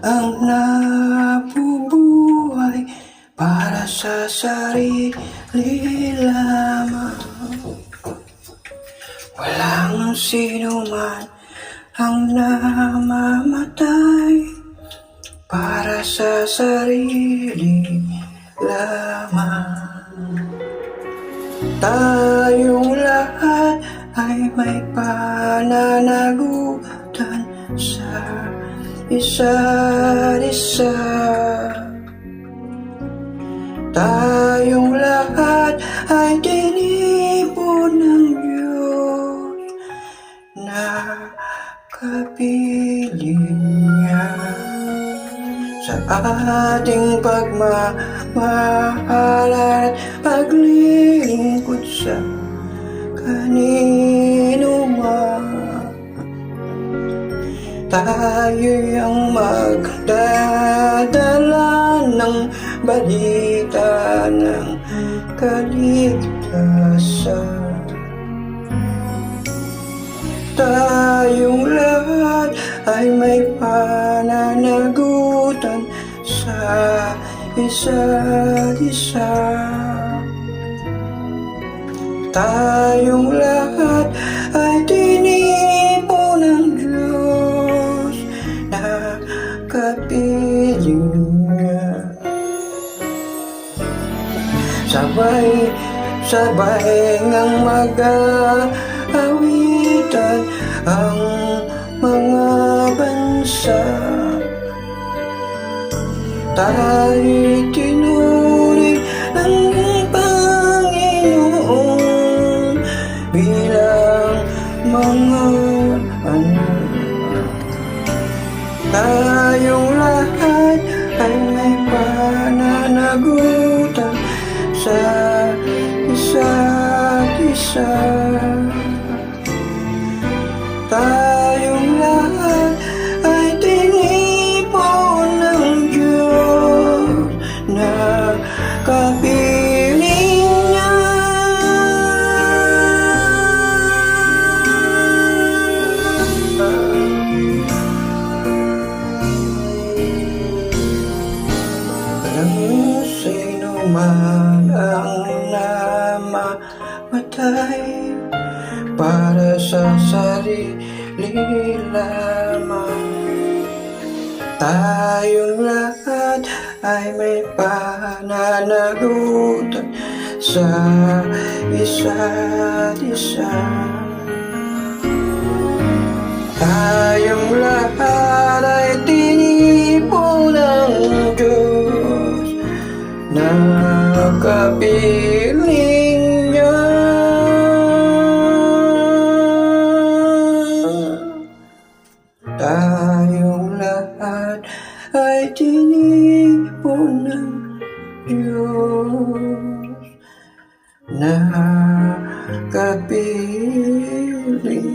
ang nabubuhay para sa sarili lamang. Walang sino man ang namamatay para sa sarili lamang. Tayong lahat ay may pananagutan sa isa't isa. Tayong lahat ay tinipon ng Diyos na kapiling niya. Sa ating pagmamahal at paglilingkod sa kanino man, tayo'y ang magdadala ng balita ng kaligtasan. Tayong lahat ay may pananagutan sa isa't isa. Tayong lahat ay tinipon ng Diyos na kapiling niya. Sabay ngang mag-aawitan ang mga bansa. Tayo'y tinuring ng Panginoon bilang mga anak. Tayong lahat ay may pananagutan sa isa't isa. Tayong lahat ay tinipon ng Diyos na kapiling niya. Walang sino man ang namamatay para sa sarili lamang. Tayong lahat ay may pananagutan sa isa't isa. Tayong lahat ay tinipon ng Diyos na kapiling niya. Tayong lahat ay tinipon ng Diyos na kapiling niya.